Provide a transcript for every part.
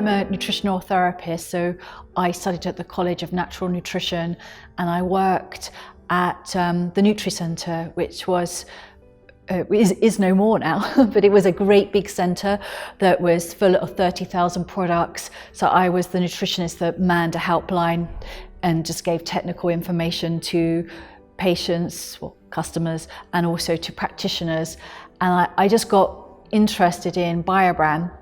I'm a nutritional therapist, so I studied at the College of Natural Nutrition, and I worked at the Nutri-Centre, which was is no more now, but it was a great big centre that was full of 30,000 products. So I was the nutritionist that manned a helpline and just gave technical information to patients, well, customers, and also to practitioners. And I just got interested in BioBran,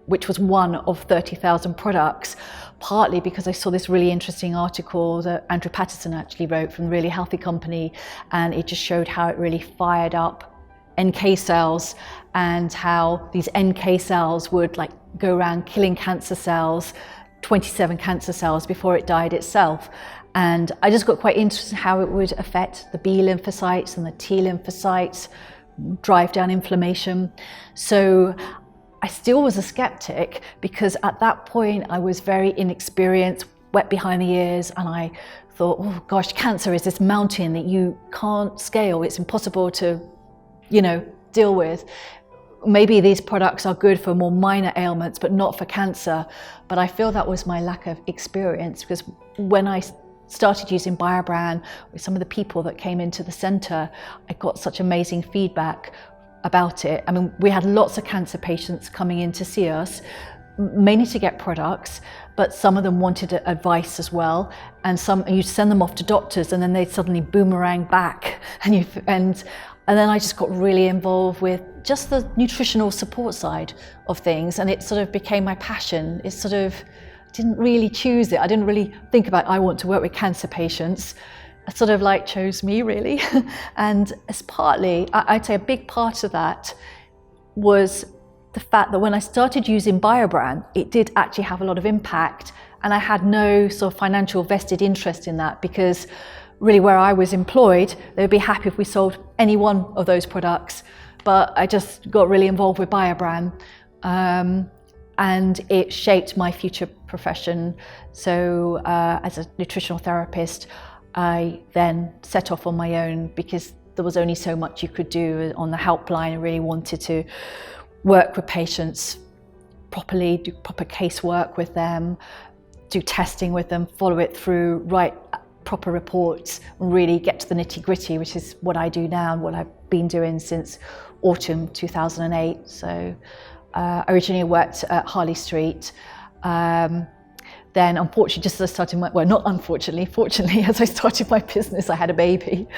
which was one of 30,000 products, partly because I saw this really interesting article that Andrew Patterson actually wrote from the Really Healthy Company, and it just showed how it really fired up NK cells and how these NK cells would like go around killing cancer cells, 27 cancer cells before it died itself. And I just got quite interested in how it would affect the B lymphocytes and the T lymphocytes, drive down inflammation. So I still was a skeptic because at that point I was very inexperienced, wet behind the ears, and I thought, oh gosh, cancer is this mountain that you can't scale. It's impossible to, deal with. Maybe these products are good for more minor ailments, but not for cancer. But I feel that was my lack of experience, because when I started using BioBran with some of the people that came into the centre, I got such amazing feedback about it. I mean, we had lots of cancer patients coming in to see us, mainly to get products, but some of them wanted advice as well. And you send them off to doctors, and then they'd suddenly boomerang back. And then I just got really involved with just the nutritional support side of things, and it sort of became my passion. It sort of didn't really choose it. I didn't really think about, I want to work with cancer patients. It sort of like chose me, really. And as partly, I'd say a big part of that was the fact that when I started using BioBran, it did actually have a lot of impact, and I had no sort of financial vested interest in that, because really where I was employed, they would be happy if we sold any one of those products. But I just got really involved with BioBran, and it shaped my future profession. So as a nutritional therapist, I then set off on my own, because there was only so much you could do on the helpline. I really wanted to work with patients properly, do proper casework with them, do testing with them, follow it through, write proper reports, really get to the nitty-gritty, which is what I do now and what I've been doing since autumn 2008. So I originally worked at Harley Street. Then unfortunately, just as I started fortunately, as I started my business, I had a baby,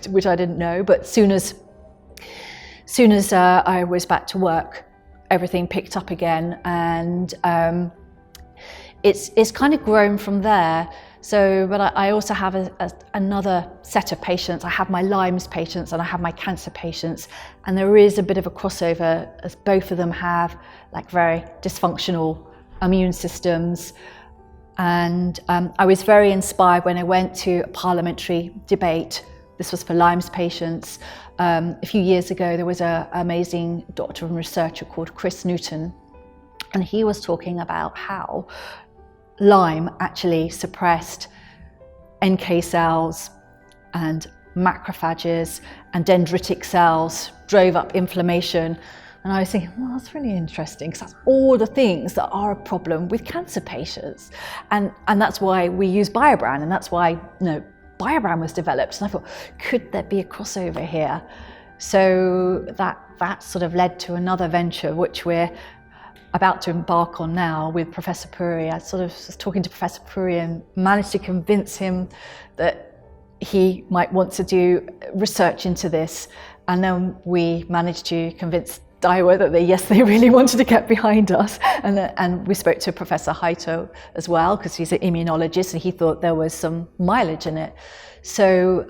which I didn't know. But soon as I was back to work, everything picked up again, and it's kind of grown from there. So, but I also have another set of patients. I have my Lyme's patients and I have my cancer patients, and there is a bit of a crossover, as both of them have like very dysfunctional immune systems. And I was very inspired when I went to a parliamentary debate. This was for Lyme's patients. A few years ago, there was an amazing doctor and researcher called Chris Newton, and he was talking about how Lyme actually suppressed NK cells and macrophages and dendritic cells, drove up inflammation. And I was thinking, well, that's really interesting, because that's all the things that are a problem with cancer patients. And that's why we use BioBran, and that's why BioBran was developed. And I thought, could there be a crossover here? So that sort of led to another venture, which we're about to embark on now with Professor Puri. I sort of was talking to Professor Puri and managed to convince him that he might want to do research into this. And then we managed to convince Daiwa that they really wanted to get behind us. And we spoke to Professor Haito as well, because he's an immunologist, and he thought there was some mileage in it. So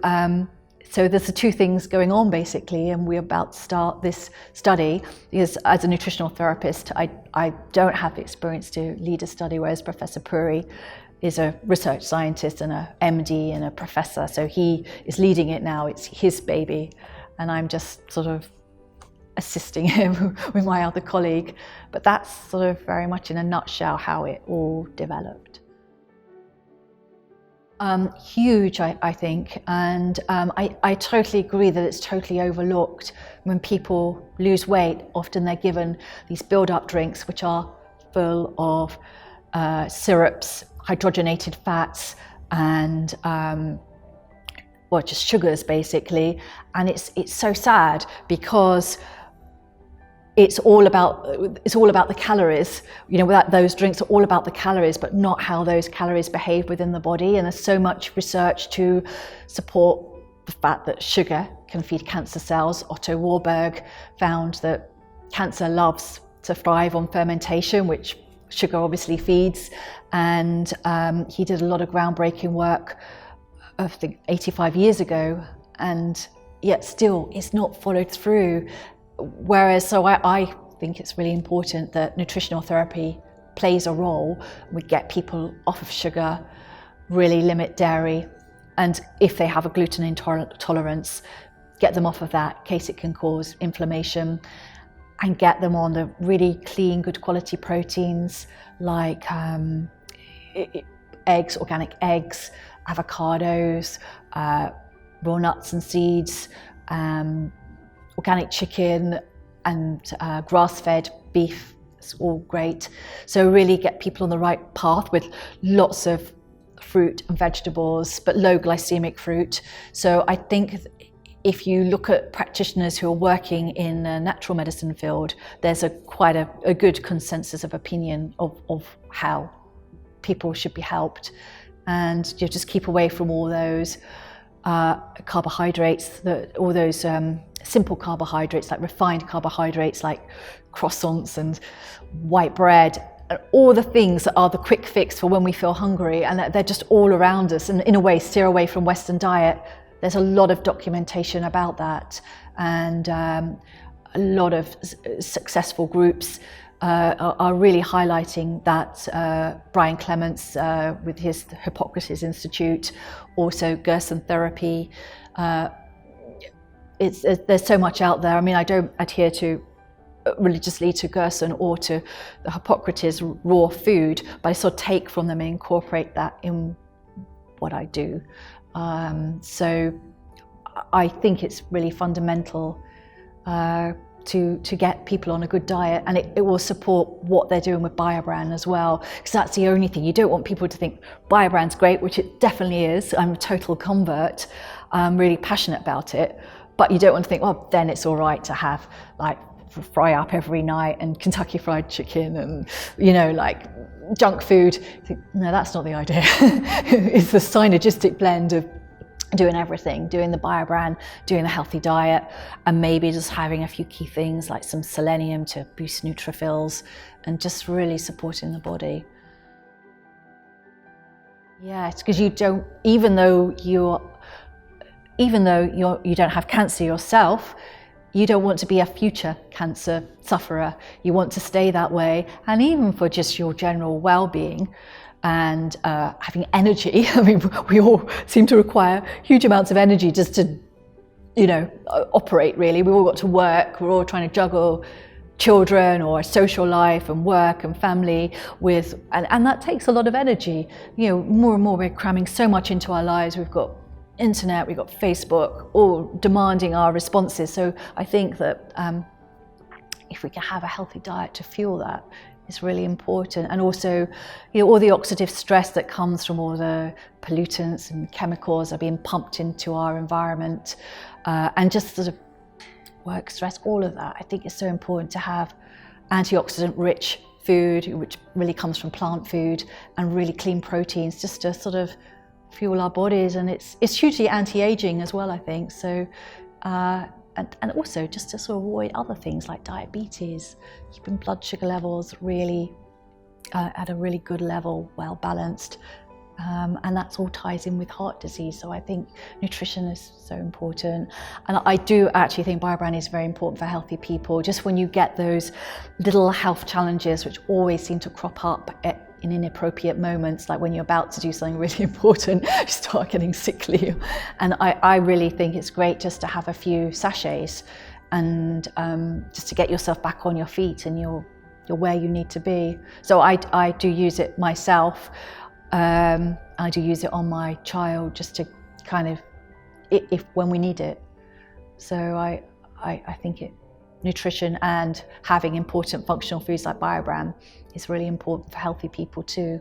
there's the two things going on basically, and we're about to start this study, because as a nutritional therapist, I don't have the experience to lead a study, whereas Professor Puri is a research scientist and a MD and a professor. So he is leading it now. It's his baby, and I'm just sort of assisting him with my other colleague. But that's sort of very much in a nutshell how it all developed. Huge, I think, and I totally agree that it's totally overlooked. When people lose weight, often they're given these build-up drinks, which are full of syrups, hydrogenated fats, and well, just sugars basically. And it's so sad because it's all about the calories. You know, those drinks are all about the calories, but not how those calories behave within the body. And there's so much research to support the fact that sugar can feed cancer cells. Otto Warburg found that cancer loves to thrive on fermentation, which sugar obviously feeds. And he did a lot of groundbreaking work, I think 85 years ago, and yet still it's not followed through. Whereas, so I think it's really important that nutritional therapy plays a role. We get people off of sugar, really limit dairy, and if they have a gluten intolerance, get them off of that in case it can cause inflammation, and get them on the really clean, good quality proteins like eggs, organic eggs, avocados, raw nuts and seeds, organic chicken, and grass-fed beef. It's all great. So really get people on the right path with lots of fruit and vegetables, but low glycemic fruit. So I think if you look at practitioners who are working in the natural medicine field, there's quite a good consensus of opinion of how people should be helped. And you just keep away from all those carbohydrates, all those simple carbohydrates, like refined carbohydrates like croissants and white bread, and all the things that are the quick fix for when we feel hungry, and they're just all around us. And in a way, steer away from Western diet. There's a lot of documentation about that, and a lot of successful groups are really highlighting that. Brian Clements with his Hippocrates Institute, also Gerson therapy. There's so much out there. I mean, I don't adhere to religiously to Gerson or to the Hippocrates raw food, but I sort of take from them and incorporate that in what I do. So I think it's really fundamental to get people on a good diet, and it will support what they're doing with BioBran as well, because that's the only thing. You don't want people to think BioBran's great, which it definitely is. I'm a total convert. I'm really passionate about it, but you don't want to think, well, then it's all right to have like fry up every night and Kentucky Fried Chicken and, you know, like junk food. You think, no, that's not the idea. It's the synergistic blend of doing everything, doing the BioBran, doing the healthy diet, and maybe just having a few key things like some selenium to boost neutrophils, and just really supporting the body. Yeah, it's because you don't, even though you don't have cancer yourself, you don't want to be a future cancer sufferer. You want to stay that way, and even for just your general well-being and having energy. I mean, we all seem to require huge amounts of energy just to, you know, operate really. We've all got to work, we're all trying to juggle children or social life and work and family with, and that takes a lot of energy. You know, more and more we're cramming so much into our lives. We've got internet, we've got Facebook, all demanding our responses. So I think that if we can have a healthy diet to fuel that, it's really important. And also, you know, all the oxidative stress that comes from all the pollutants and chemicals are being pumped into our environment, and just sort of work stress, all of that. I think it's so important to have antioxidant rich food, which really comes from plant food, and really clean proteins, just to sort of fuel our bodies. And it's hugely anti-aging as well, I think. So and also just to sort of avoid other things like diabetes, keeping blood sugar levels really at a really good level, well balanced, and that's all ties in with heart disease. So I think nutrition is so important, and I do actually think BioBran is very important for healthy people. Just when you get those little health challenges which always seem to crop up in inappropriate moments, like when you're about to do something really important, you start getting sickly. And I really think it's great just to have a few sachets and just to get yourself back on your feet and you're where you need to be. So I do use it myself. I do use it on my child just to kind of, when we need it. So I think nutrition and having important functional foods like BioBran is really important for healthy people too.